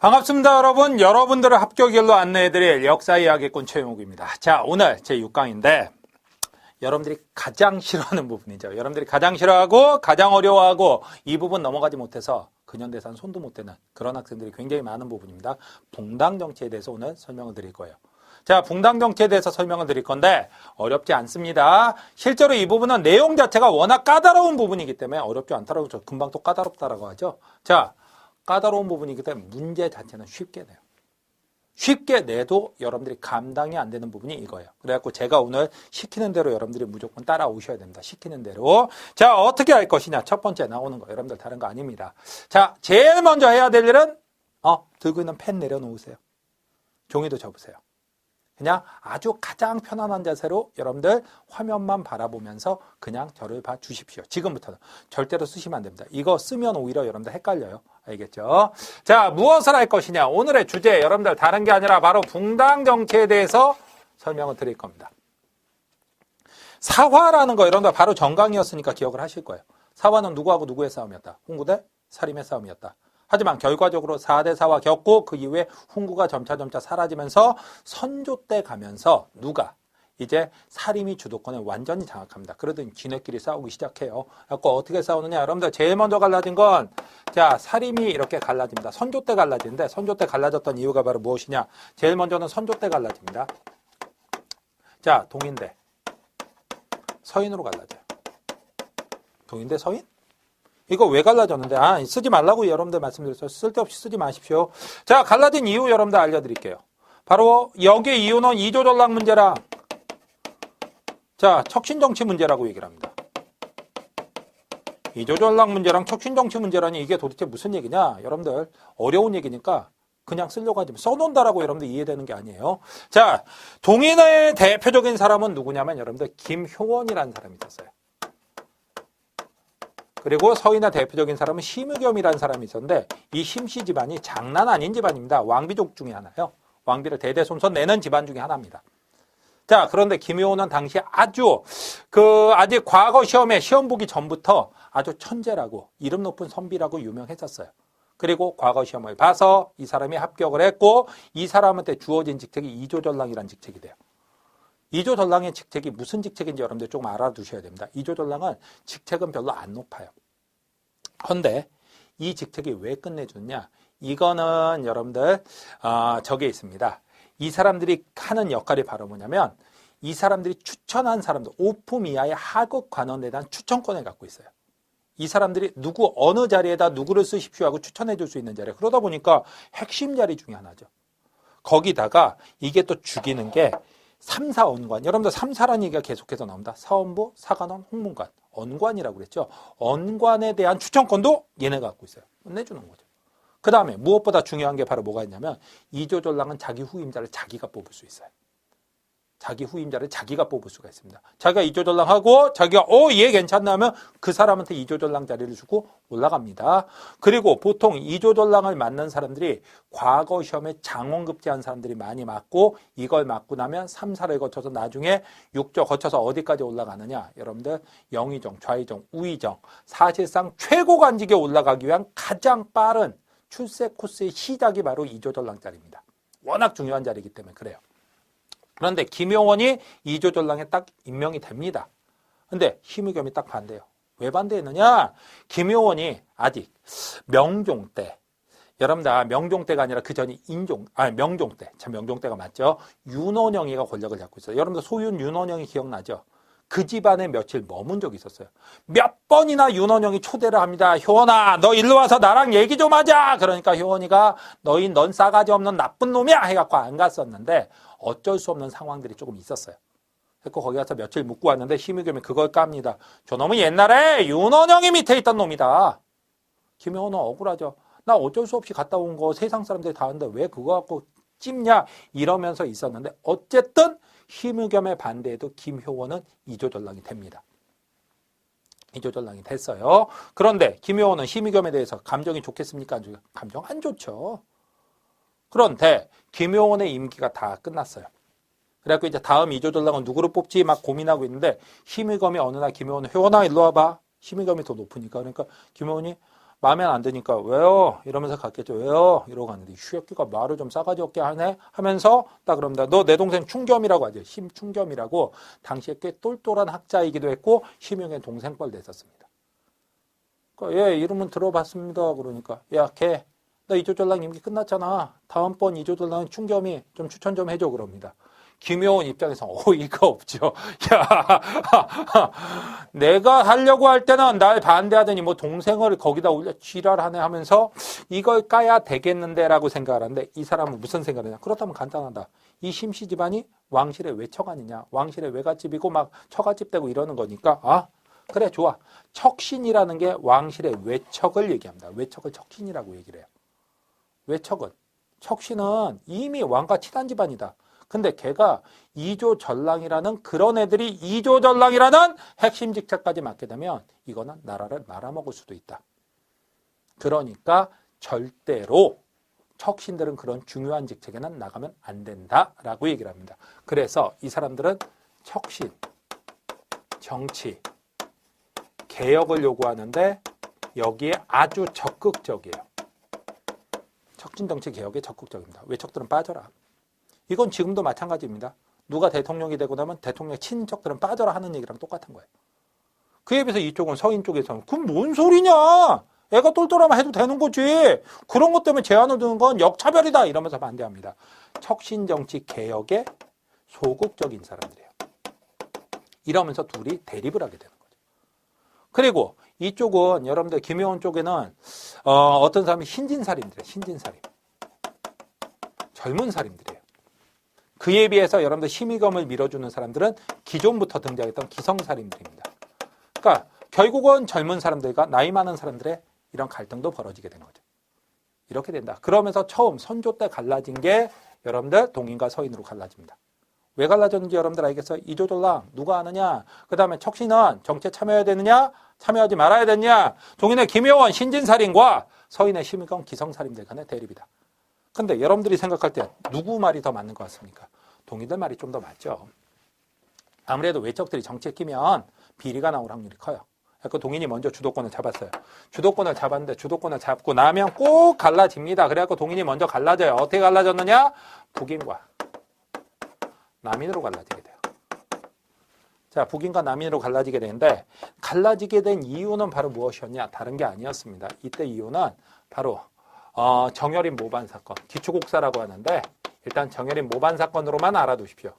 반갑습니다, 여러분. 여러분들을 합격일로 안내해드릴 역사 이야기꾼 최용욱입니다. 자, 오늘 제 6강인데 여러분들이 가장 싫어하는 부분이죠. 여러분들이 가장 싫어하고 가장 어려워하고 이 부분 넘어가지 못해서 근현대사는 손도 못 대는 그런 학생들이 굉장히 많은 부분입니다. 붕당 정치에 대해서 오늘 설명을 드릴 거예요. 자, 붕당 정치에 대해서 설명을 드릴 건데 어렵지 않습니다. 실제로 이 부분은 내용 자체가 워낙 까다로운 부분이기 때문에 어렵지 않다라고 금방 또 까다롭다라고 하죠. 자, 까다로운 부분이기 때문에 문제 자체는 쉽게 내요. 쉽게 내도 여러분들이 감당이 안 되는 부분이 이거예요. 그래갖고 제가 오늘 시키는 대로 여러분들이 무조건 따라오셔야 됩니다. 시키는 대로. 자, 어떻게 할 것이냐. 첫 번째 나오는 거. 여러분들 다른 거 아닙니다. 자, 제일 먼저 해야 될 일은 들고 있는 펜 내려놓으세요. 종이도 접으세요. 그냥 아주 가장 편안한 자세로 여러분들 화면만 바라보면서 그냥 저를 봐주십시오. 지금부터는 절대로 쓰시면 안 됩니다. 이거 쓰면 오히려 여러분들 헷갈려요. 알겠죠? 자, 무엇을 할 것이냐. 오늘의 주제 여러분들 다른 게 아니라 바로 붕당 정치에 대해서 설명을 드릴 겁니다. 사화라는 거 여러분들 바로 정강이었으니까 기억을 하실 거예요. 사화는 누구하고 누구의 싸움이었다. 훈구 대 사림의 싸움이었다. 하지만 결과적으로 4대 4와 겪고 그 이후에 훈구가 점차 사라지면서 선조 때 가면서 누가 이제 사림이 주도권을 완전히 장악합니다. 그러더니 지네끼리 싸우기 시작해요. 그래서 어떻게 싸우느냐. 여러분들 제일 먼저 갈라진 건 자, 사림이 이렇게 갈라집니다. 선조 때 갈라지는데 선조 때 갈라졌던 이유가 바로 무엇이냐. 제일 먼저는 선조 때 갈라집니다. 자, 동인대 서인으로 갈라져요. 동인대 서인? 이거 왜 갈라졌는데? 쓰지 말라고 여러분들 말씀드렸어요. 쓸데없이 쓰지 마십시오. 자, 갈라진 이유 여러분들 알려드릴게요. 바로 여기의 이유는 이조전락 문제랑 자, 척신정치 문제라고 얘기를 합니다. 이조전락 문제랑 척신정치 문제라니 이게 도대체 무슨 얘기냐? 여러분들 어려운 얘기니까 그냥 쓰려고 하지 써놓는다라고 여러분들 이해되는 게 아니에요. 자, 동인의 대표적인 사람은 누구냐면 여러분들 김효원이라는 사람이 있었어요. 그리고 서인의 대표적인 사람은 심의겸이라는 사람이 있었는데 이 심씨 집안이 장난 아닌 집안입니다. 왕비족 중에 하나예요. 왕비를 대대손손 내는 집안 중에 하나입니다. 자, 그런데 김효원은 당시 아주 아직 과거 시험에 시험 보기 전부터 아주 천재라고 이름 높은 선비라고 유명했었어요. 그리고 과거 시험을 봐서 이 사람이 합격을 했고 이 사람한테 주어진 직책이 이조전랑이라는 직책이 돼요. 이조전랑의 직책이 무슨 직책인지 여러분들 조금 알아두셔야 됩니다. 이조전랑은 직책은 별로 안 높아요. 그런데 이 직책이 왜 끝내주느냐? 이거는 여러분들 저게 있습니다. 이 사람들이 하는 역할이 바로 뭐냐면 이 사람들이 추천한 사람들 오품 이하의 하급 관원에 대한 추천권을 갖고 있어요. 이 사람들이 어느 자리에다 누구를 쓰십시오 하고 추천해 줄 수 있는 자리. 그러다 보니까 핵심 자리 중에 하나죠. 거기다가 이게 또 죽이는 게 3사 언관. 여러분들 3사라는 얘기가 계속해서 나옵니다. 사원부, 사관원, 홍문관. 언관이라고 그랬죠. 언관에 대한 추천권도 얘네가 갖고 있어요. 내주는 거죠. 그 다음에 무엇보다 중요한 게 바로 뭐가 있냐면 이조전랑은 자기 후임자를 자기가 뽑을 수 있어요. 자기 후임자를 자기가 뽑을 수가 있습니다. 자기가 이조전랑하고 자기가 얘 괜찮나 하면 그 사람한테 이조전랑 자리를 주고 올라갑니다. 그리고 보통 이조전랑을 맡는 사람들이 과거 시험에 장원급제한 사람들이 많이 맡고 이걸 맡고 나면 3사를 거쳐서 나중에 6조 거쳐서 어디까지 올라가느냐. 여러분들 영의정, 좌의정, 우의정 사실상 최고관직에 올라가기 위한 가장 빠른 출세 코스의 시작이 바로 이조전랑 자리입니다. 워낙 중요한 자리이기 때문에 그래요. 그런데 김효원이 이조전랑에 딱 임명이 됩니다. 근데 심의겸이 딱 반대해요. 왜 반대했느냐? 김효원이 아직 명종 때, 여러분들 명종 때가 아니라 그 전이 명종 때, 참 명종 때가 맞죠? 윤원영이가 권력을 잡고 있어요. 여러분들 소윤 윤원영이 기억나죠? 그 집안에 며칠 머문 적이 있었어요. 몇 번이나 윤원영이 초대를 합니다. 효원아, 너 일로 와서 나랑 얘기 좀 하자. 그러니까 효원이가 넌 싸가지 없는 나쁜 놈이야 해갖고 안 갔었는데 어쩔 수 없는 상황들이 조금 있었어요. 그래서 거기 가서 며칠 묵고 왔는데 심의겸이 그걸 깝니다. 저놈은 옛날에 윤원영이 밑에 있던 놈이다. 김효원은 억울하죠. 나 어쩔 수 없이 갔다 온 거 세상 사람들이 다 아는데 왜 그거 갖고 찝냐 이러면서 있었는데 어쨌든 심의겸의 반대에도 김효원은 이조전랑이 됩니다. 이조전랑이 됐어요. 그런데 김효원은 심의겸에 대해서 감정이 좋겠습니까? 안 좋겠습니까? 감정 안 좋죠. 그런데 김효원의 임기가 다 끝났어요. 그래갖고 이제 다음 이조전랑은 누구를 뽑지 막 고민하고 있는데 심의겸이 어느 날 김효원을 효원아 일로 와봐. 심의겸이 더 높으니까. 그러니까 김효원이 마음에 안 드니까 왜요? 이러면서 갔겠죠. 왜요? 이러고 갔는데 이 새끼가 말을 좀 싸가지 없게 하네? 하면서 딱 그럽니다. 너 내 동생 충겸이라고 하죠. 심충겸이라고 당시에 꽤 똘똘한 학자이기도 했고 심형의 동생뻘 냈었습니다. 그러니까 예, 이름은 들어봤습니다. 그러니까 야, 걔 나 이조전랑 임기 끝났잖아. 다음번 이조전랑 충겸이 좀 추천 좀 해줘 그럽니다. 김효원 입장에서 어이가 없죠. 야, 내가 하려고 할 때는 날 반대하더니 뭐 동생을 거기다 올려 지랄하네 하면서 이걸 까야 되겠는데 라고 생각을 하는데 이 사람은 무슨 생각을 하냐. 그렇다면 간단하다. 이 심씨 집안이 왕실의 외척 아니냐. 왕실의 외갓집이고 막 처갓집 되고 이러는 거니까 아 그래 좋아. 척신이라는 게 왕실의 외척을 얘기합니다. 외척을 척신이라고 얘기를 해요. 외척은 척신은 이미 왕과 친한 집안이다. 근데 걔가 이조전랑이라는 그런 애들이 이조전랑이라는 핵심 직책까지 맡게 되면 이거는 나라를 말아먹을 수도 있다. 그러니까 절대로 척신들은 그런 중요한 직책에는 나가면 안 된다라고 얘기를 합니다. 그래서 이 사람들은 척신, 정치, 개혁을 요구하는데 여기에 아주 적극적이에요. 척신 정치 개혁에 적극적입니다. 외척들은 빠져라. 이건 지금도 마찬가지입니다. 누가 대통령이 되고 나면 대통령 친인척들은 빠져라 하는 얘기랑 똑같은 거예요. 그에 비해서 이쪽은 서인 쪽에서는 그건 뭔 소리냐. 애가 똘똘하면 해도 되는 거지. 그런 것 때문에 제안을 두는 건 역차별이다. 이러면서 반대합니다. 척신 정치 개혁에 소극적인 사람들이에요. 이러면서 둘이 대립을 하게 되는 거죠. 그리고 이쪽은 여러분들 김효원 쪽에는 어떤 사람이 신진살인들이에요. 신진살인. 젊은 살인들이에요. 그에 비해서 여러분들 심의검을 밀어주는 사람들은 기존부터 등장했던 기성살인들입니다. 그러니까 결국은 젊은 사람들과 나이 많은 사람들의 이런 갈등도 벌어지게 된 거죠. 이렇게 된다. 그러면서 처음 선조 때 갈라진 게 여러분들 동인과 서인으로 갈라집니다. 왜 갈라졌는지 여러분들 알겠어요? 이조전랑 누가 아느냐? 그 다음에 척신은 정치에 참여해야 되느냐? 참여하지 말아야 되느냐? 동인의 김효원 신진살인과 서인의 심의검 기성살인들 간의 대립이다. 근데 여러분들이 생각할 때 누구 말이 더 맞는 것 같습니까? 동인들 말이 좀 더 맞죠. 아무래도 외척들이 정치에 끼면 비리가 나올 확률이 커요. 그러니까 동인이 먼저 주도권을 잡았어요. 주도권을 잡았는데 주도권을 잡고 나면 꼭 갈라집니다. 그래갖고 동인이 먼저 갈라져요. 어떻게 갈라졌느냐? 북인과 남인으로 갈라지게 돼요. 자, 북인과 남인으로 갈라지게 되는데 갈라지게 된 이유는 바로 무엇이었냐? 다른 게 아니었습니다. 이때 이유는 바로 정여린 모반 사건, 기초곡사라고 하는데 일단 정여린 모반 사건으로만 알아두십시오.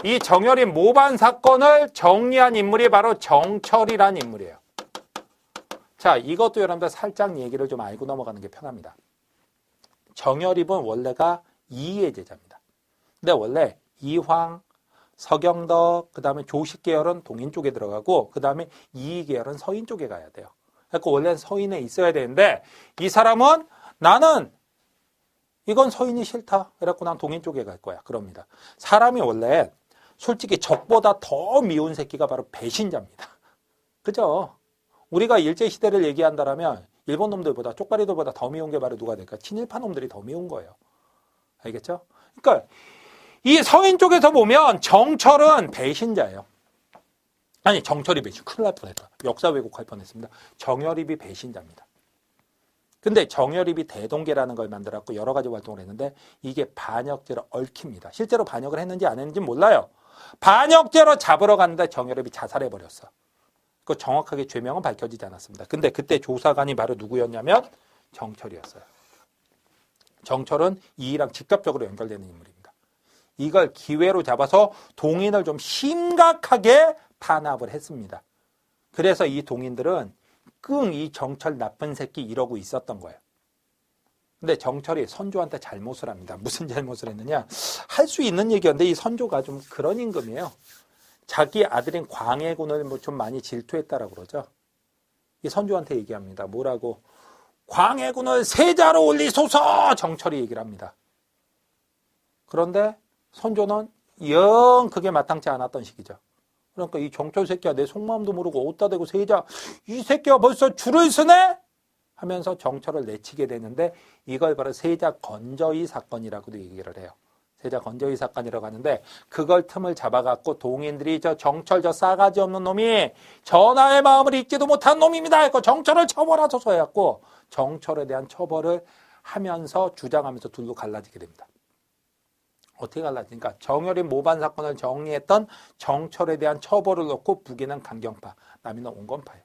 이 정여린 모반 사건을 정리한 인물이 바로 정철이라는 인물이에요. 자, 이것도 여러분들 살짝 얘기를 좀 알고 넘어가는 게 편합니다. 정여립은 원래가 이의 제자입니다. 근데 원래 이황, 서경덕, 그 다음에 조식 계열은 동인 쪽에 들어가고 그 다음에 이의 계열은 서인 쪽에 가야 돼요. 그러니까 원래는 서인에 있어야 되는데 이 사람은 나는 이건 서인이 싫다. 그래갖고 난 동인 쪽에 갈 거야. 그럽니다. 사람이 원래 솔직히 적보다 더 미운 새끼가 바로 배신자입니다. 그죠? 우리가 일제시대를 얘기한다면 일본 놈들보다 쪽발이들보다 더 미운 게 바로 누가 될까? 친일파 놈들이 더 미운 거예요. 알겠죠? 그러니까 이 서인 쪽에서 보면 정철은 배신자예요. 아니 정철이 배신. 큰일 날 뻔했다. 역사 왜곡할 뻔했습니다. 정여립이 배신자입니다. 근데 정여립이 대동계라는 걸 만들었고 여러 가지 활동을 했는데 이게 반역죄로 얽힙니다. 실제로 반역을 했는지 안 했는지 몰라요. 반역죄로 잡으러 갔는데 정여립이 자살해버렸어. 그 정확하게 죄명은 밝혀지지 않았습니다. 근데 그때 조사관이 바로 누구였냐면 정철이었어요. 정철은 이이랑 직접적으로 연결되는 인물입니다. 이걸 기회로 잡아서 동인을 좀 심각하게 탄압을 했습니다. 그래서 이 동인들은 끙 이 정철 나쁜 새끼 이러고 있었던 거예요. 근데 정철이 선조한테 잘못을 합니다. 무슨 잘못을 했느냐? 할 수 있는 얘기였는데 이 선조가 좀 그런 임금이에요. 자기 아들인 광해군을 뭐 좀 많이 질투했다라고 그러죠. 이 선조한테 얘기합니다. 뭐라고? 광해군을 세자로 올리소서! 정철이 얘기를 합니다. 그런데 선조는 영 그게 마땅치 않았던 시기죠. 그러니까 이 정철 새끼야 내 속마음도 모르고 어디다 대고 세자 이 새끼가 벌써 줄을 서네? 하면서 정철을 내치게 되는데 이걸 바로 세자 건저희 사건이라고도 얘기를 해요. 제자 건재의 사건이라고 하는데 그걸 틈을 잡아갖고 동인들이 저 정철 저 싸가지 없는 놈이 전하의 마음을 잊지도 못한 놈입니다 했고 정철을 처벌하소서 해갖고 정철에 대한 처벌을 하면서 주장하면서 둘로 갈라지게 됩니다. 어떻게 갈라지니까 정열인 모반 사건을 정리했던 정철에 대한 처벌을 놓고 북에는 강경파, 남에는 온건파예요.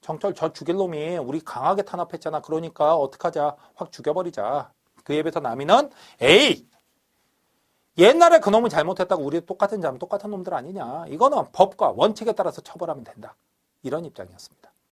정철 저 죽일 놈이 우리 강하게 탄압했잖아. 그러니까 어떡하자. 확 죽여버리자. 그에 비해서 남이는 에이! 옛날에 그 놈은 잘못했다고 우리 똑같은 놈들 아니냐. 이거는 법과 원칙에 따라서 처벌하면 된다. 이런 입장이었습니다.